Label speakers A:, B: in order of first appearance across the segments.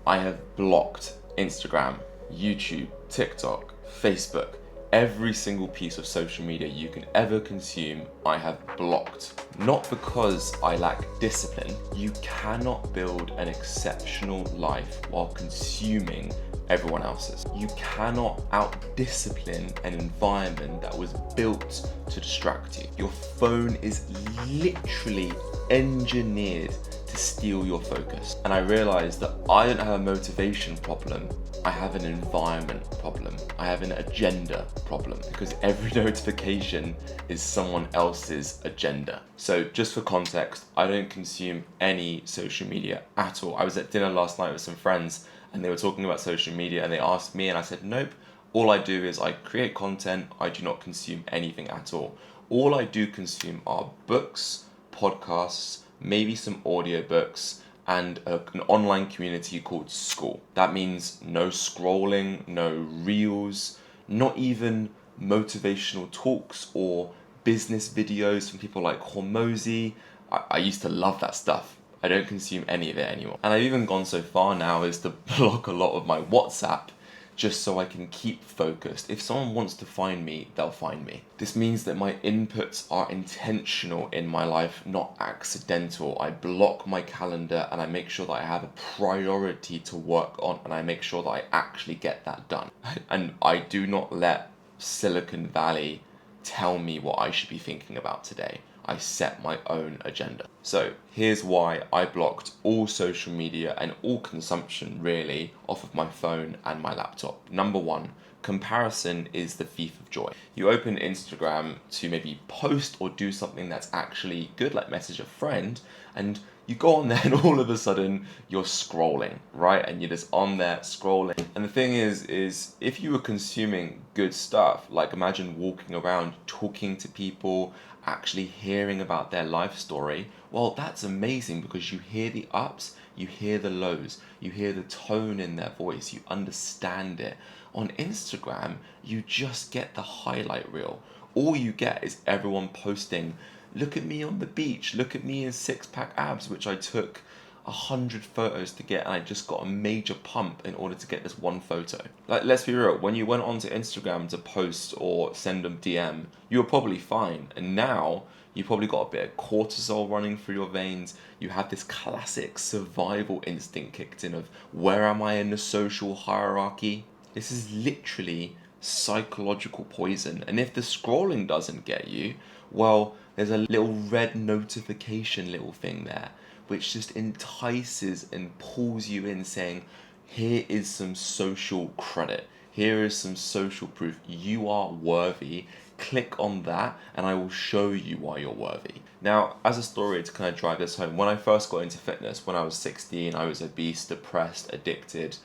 A: I have blocked Instagram, YouTube, TikTok, Facebook, every single piece of social media you can ever consume, I have blocked. Not because I lack discipline. You cannot build an exceptional life while consuming everyone else's. You cannot out-discipline an environment that was built to distract you. Your phone is literally engineered to steal your focus. And I realized that I don't have a motivation problem, I have an environment problem. I have an agenda problem because every notification is someone else's agenda. So just for context, I don't consume any social media at all. I was at dinner last night with some friends and they were talking about social media and they asked me and I said, nope, all I do is I create content, I do not consume anything at all. All I do consume are books, podcasts, maybe some audiobooks, and an online community called School. That means no scrolling, no reels, not even motivational talks or business videos from people like Hormozy. I used to love that stuff. I don't consume any of it anymore. And I've even gone so far now as to block a lot of my WhatsApp just so I can keep focused. If someone wants to find me, they'll find me. This means that my inputs are intentional in my life, not accidental. I block my calendar and I make sure that I have a priority to work on and I make sure that I actually get that done. And I do not let Silicon Valley tell me what I should be thinking about today. I set my own agenda. So here's why I blocked all social media and all consumption really off of my phone and my laptop. Number one, comparison is the thief of joy. You open Instagram to maybe post or do something that's actually good, like message a friend, and you go on there and all of a sudden you're scrolling, right? And you're just on there scrolling. And the thing is if you were consuming good stuff, like imagine walking around, talking to people, actually hearing about their life story, well, that's amazing because you hear the ups, you hear the lows, you hear the tone in their voice, you understand it. On Instagram, you just get the highlight reel. All you get is everyone posting, look at me on the beach, look at me in six-pack abs, which I took 100 photos to get, and I just got a major pump in order to get this one photo. Like, let's be real, when you went onto Instagram to post or send them DM, you were probably fine. And now, you probably got a bit of cortisol running through your veins. You have this classic survival instinct kicked in of, where am I in the social hierarchy? This is literally psychological poison. And if the scrolling doesn't get you, well, there's a little red notification little thing there, which just entices and pulls you in saying, here is some social credit. Here is some social proof. You are worthy. Click on that and I will show you why you're worthy. Now, as a story to kind of drive this home, when I first got into fitness, when I was 16, I was obese, depressed, addicted,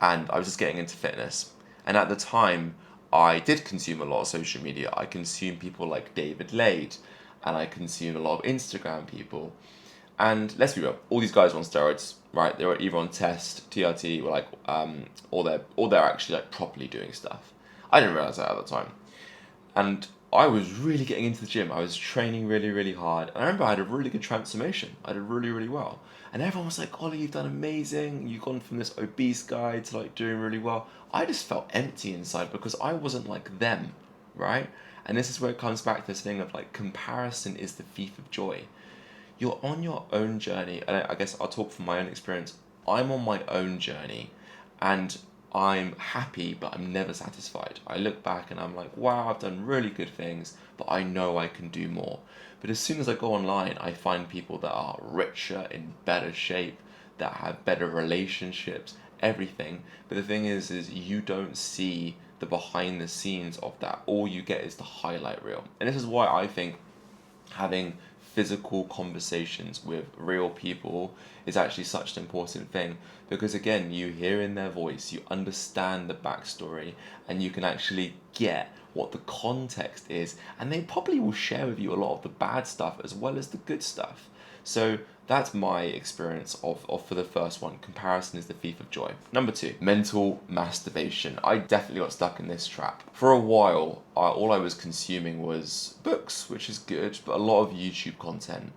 A: and I was just getting into fitness. And at the time, I did consume a lot of social media. I consumed people like David Lade, and I consumed a lot of Instagram people. And let's be real, all these guys are on steroids, right? They were either on test, TRT, or or they're actually like properly doing stuff. I didn't realize that at the time. And I was really getting into the gym. I was training really, really hard. And I remember I had a really good transformation. I did really, really well. And everyone was like, Ollie, you've done amazing. You've gone from this obese guy to like doing really well. I just felt empty inside because I wasn't like them, right? And this is where it comes back to this thing of like comparison is the thief of joy. You're on your own journey, and I guess I'll talk from my own experience. I'm on my own journey, and I'm happy, but I'm never satisfied. I look back and I'm like, wow, I've done really good things, but I know I can do more. But as soon as I go online, I find people that are richer, in better shape, that have better relationships, everything. But the thing is you don't see the behind the scenes of that. All you get is the highlight reel. And this is why I think having physical conversations with real people is actually such an important thing, because again, you hear in their voice, you understand the backstory, and you can actually get what the context is, and they probably will share with you a lot of the bad stuff as well as the good stuff. So that's my experience of for the first one. Comparison is the thief of joy. Number two, mental masturbation. I definitely got stuck in this trap. For a while, all I was consuming was books, which is good, but a lot of YouTube content.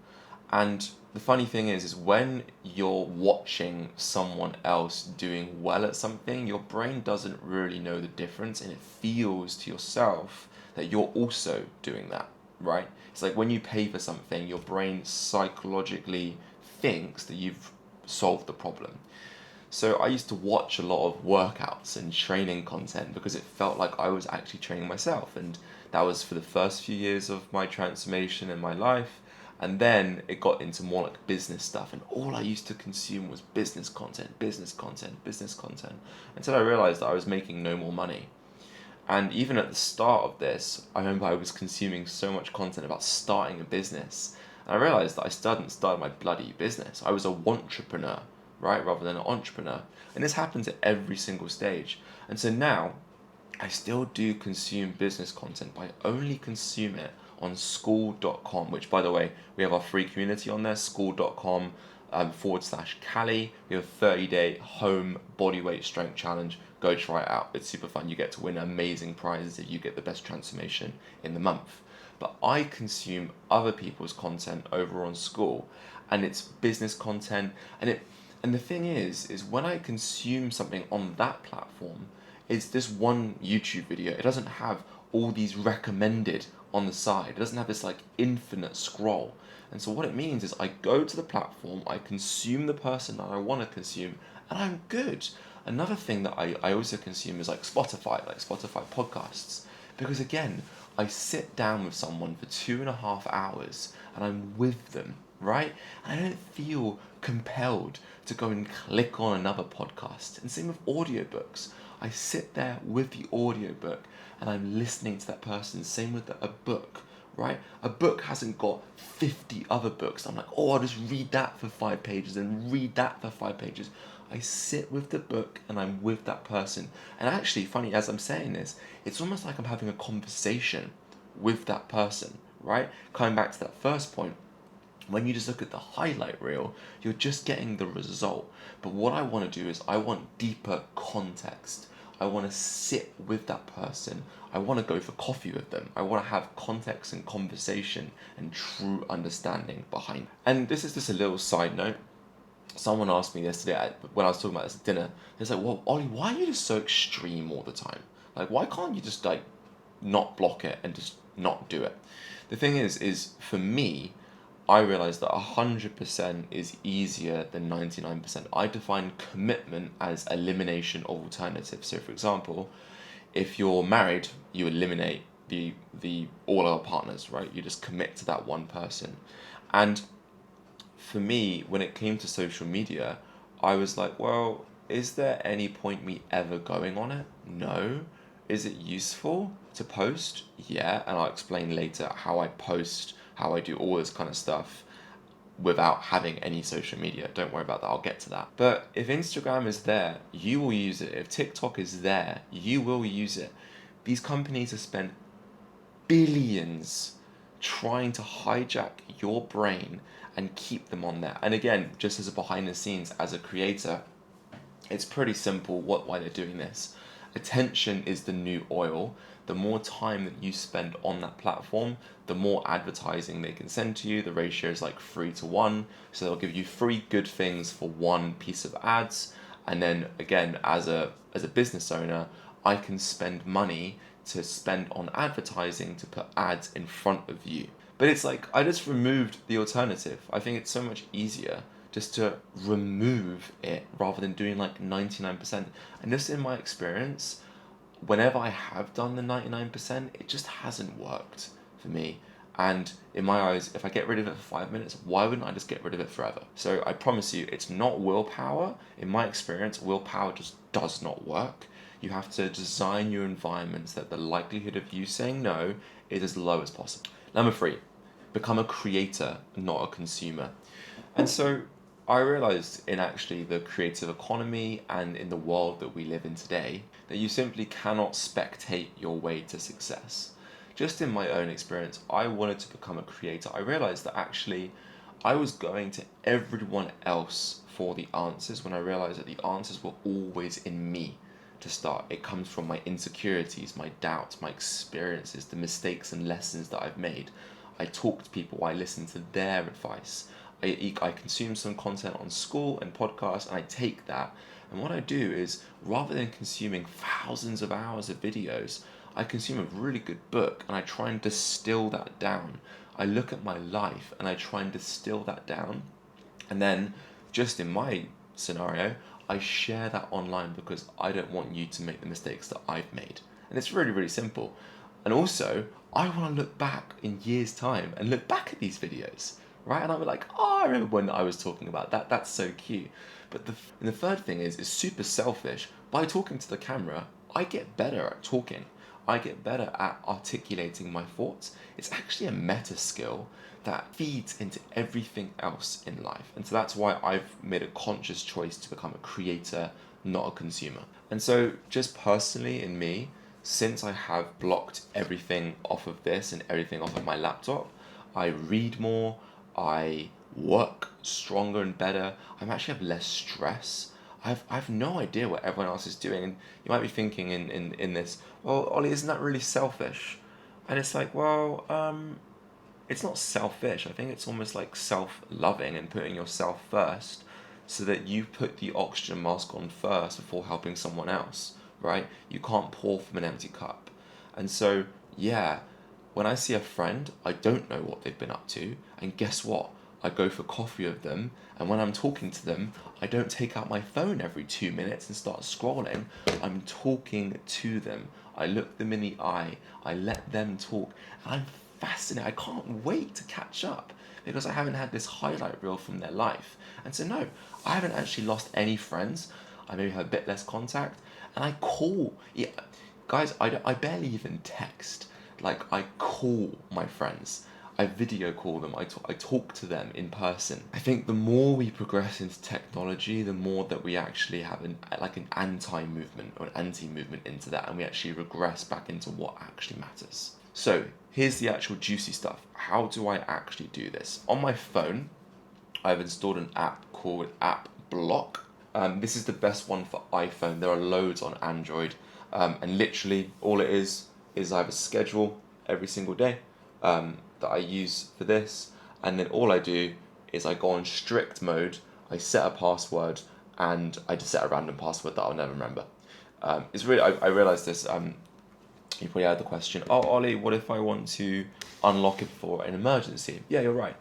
A: And the funny thing is when you're watching someone else doing well at something, your brain doesn't really know the difference, and it feels to yourself that you're also doing that, right? It's like when you pay for something, your brain psychologically thinks that you've solved the problem. So I used to watch a lot of workouts and training content because it felt like I was actually training myself. And that was for the first few years of my transformation in my life. And then it got into more like business stuff. And all I used to consume was business content, business content, business content. Until I realized that I was making no more money. And even at the start of this, I remember I was consuming so much content about starting a business. And I realized that I still hadn't started my bloody business. I was a wantrepreneur, right, rather than an entrepreneur. And this happens at every single stage. And so now, I still do consume business content, but I only consume it on school.com, which, by the way, we have our free community on there, school.com /Cali. We have a 30-day home bodyweight strength challenge. Go try it out. It's super fun. You get to win amazing prizes if you get the best transformation in the month. But I consume other people's content over on School, and it's business content. And the thing is when I consume something on that platform, it's this one YouTube video. It doesn't have all these recommended on the side. It doesn't have this like infinite scroll. And so what it means is I go to the platform, I consume the person that I want to consume, and I'm good. Another thing that I also consume is like Spotify podcasts. Because again, I sit down with someone for 2.5 hours and I'm with them, right? And I don't feel compelled to go and click on another podcast. And same with audiobooks. I sit there with the audiobook and I'm listening to that person. Same with a book, right? A book hasn't got 50 other books. I'm like, oh, I'll just read that for 5 pages and read that for 5 pages. I sit with the book and I'm with that person. And actually, funny, as I'm saying this, it's almost like I'm having a conversation with that person, right? Coming back to that first point, when you just look at the highlight reel, you're just getting the result. But what I want to do is I want deeper context. I want to sit with that person. I want to go for coffee with them. I want to have context and conversation and true understanding behind. And this is just a little side note. Someone asked me yesterday when I was talking about this at dinner. They like, "Well, Ollie, why are you just so extreme all the time? Like, why can't you just like not block it and just not do it?" The thing is for me, I realize that 100% is easier than 99%. I define commitment as elimination of alternatives. So, for example, if you're married, you eliminate the all other partners, right? You just commit to that one person. And for me, when it came to social media, I was like, well, is there any point me ever going on it? No. Is it useful to post? Yeah, and I'll explain later how I post, how I do all this kind of stuff without having any social media. Don't worry about that, I'll get to that. But if Instagram is there, you will use it. If TikTok is there, you will use it. These companies have spent billions trying to hijack your brain and keep them on there. And again, just as a behind the scenes, as a creator, it's pretty simple why they're doing this. Attention is the new oil. The more time that you spend on that platform, the more advertising they can send to you. The ratio is like 3 to 1. So they'll give you 3 good things for 1 piece of ads. And then again, as a business owner, I can spend money to spend on advertising to put ads in front of you. But it's like I just removed the alternative. I think it's so much easier just to remove it rather than doing like 99%. And just in my experience, whenever I have done the 99%, it just hasn't worked for me. And in my eyes, if I get rid of it for 5 minutes, why wouldn't I just get rid of it forever? So I promise you, it's not willpower. In my experience, willpower just does not work. You have to design your environments that the likelihood of you saying no is as low as possible. Number 3, become a creator, not a consumer. And so I realized in actually the creative economy and in the world that we live in today that you simply cannot spectate your way to success. Just in my own experience, I wanted to become a creator. I realized that actually I was going to everyone else for the answers when I realized that the answers were always in me to start. It comes from my insecurities, my doubts, my experiences, the mistakes and lessons that I've made. I talk to people, I listen to their advice. I consume some content on school and podcasts, and I take that. And what I do is, rather than consuming thousands of hours of videos, I consume a really good book and I try and distill that down. I look at my life and I try and distill that down. And then, just in my scenario, I share that online because I don't want you to make the mistakes that I've made. And it's really, really simple. And also, I want to look back in years' time and look back at these videos, right? And I'm like, oh, I remember when I was talking about that. That's so cute. But the third thing is super selfish. By talking to the camera, I get better at talking. I get better at articulating my thoughts. It's actually a meta skill that feeds into everything else in life. And so that's why I've made a conscious choice to become a creator, not a consumer. And so, just personally in me, since I have blocked everything off of this and everything off of my laptop, I read more, I work stronger and better, I actually have less stress. I have no idea what everyone else is doing. And you might be thinking in this, well, Ollie, isn't that really selfish? And it's like, well, it's not selfish. I think it's almost like self-loving and putting yourself first so that you put the oxygen mask on first before helping someone else, right? You can't pour from an empty cup. And so, yeah, when I see a friend, I don't know what they've been up to. And guess what? I go for coffee with them. And when I'm talking to them, I don't take out my phone every 2 minutes and start scrolling. I'm talking to them. I look them in the eye. I let them talk. And I'm fascinated. I can't wait to catch up because I haven't had this highlight reel from their life. And so, no, I haven't actually lost any friends. I maybe have a bit less contact. And I call. Yeah, guys, I barely even text. Like, I call my friends. I video call them. I talk to them in person. I think the more we progress into technology, the more that we actually have an anti-movement or an anti-movement into that, and we actually regress back into what actually matters. So here's the actual juicy stuff. How do I actually do this? On my phone, I've installed an app called App Block. This is the best one for iPhone. There are loads on Android. And literally all it is I have a schedule every single day that I use for this. And then all I do is I go on strict mode, I set a password, and I just set a random password that I'll never remember. It's really, I realized this, you probably had the question, oh, Ollie, what if I want to unlock it for an emergency? Yeah, you're right.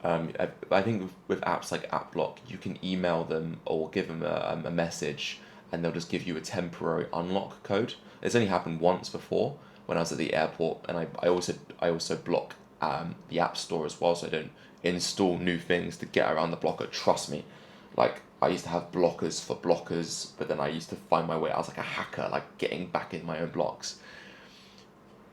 A: I think with apps like AppBlock, you can email them or give them a message and they'll just give you a temporary unlock code. It's only happened once before when I was at the airport, and I also block the App Store as well, so I don't install new things to get around the blocker. Trust me, like I used to have blockers for blockers, but then I used to find my way. I was like a hacker, like getting back in my own blocks.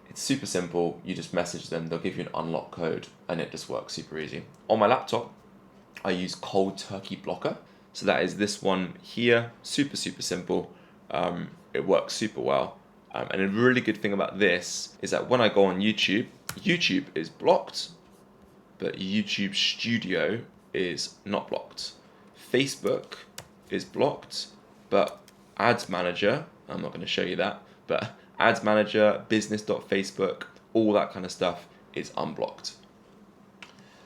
A: It's super simple. You just message them, they'll give you an unlock code, and it just works super easy. On my laptop, I use Cold Turkey Blocker. So that is this one here. Super, super simple. It works super well. And a really good thing about this is that when I go on YouTube, YouTube is blocked, but YouTube Studio is not blocked. Facebook is blocked, but Ads Manager, I'm not going to show you that, but Ads Manager, business.facebook, all that kind of stuff is unblocked.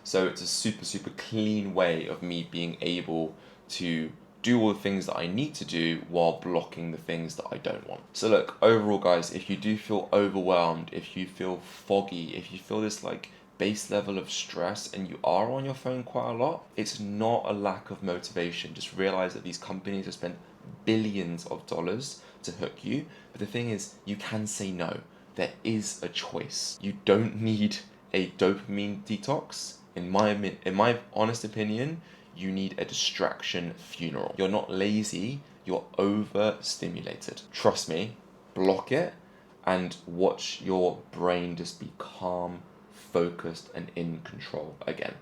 A: So it's a super, super clean way of me being able to do all the things that I need to do while blocking the things that I don't want. So look, overall guys, if you do feel overwhelmed, if you feel foggy, if you feel this like base level of stress and you are on your phone quite a lot, it's not a lack of motivation. Just realize that these companies have spent billions of dollars to hook you. But the thing is, you can say no. There is a choice. You don't need a dopamine detox. In my honest opinion, you need a distraction funeral. You're not lazy, you're overstimulated. Trust me, block it and watch your brain just be calm, focused, and in control again.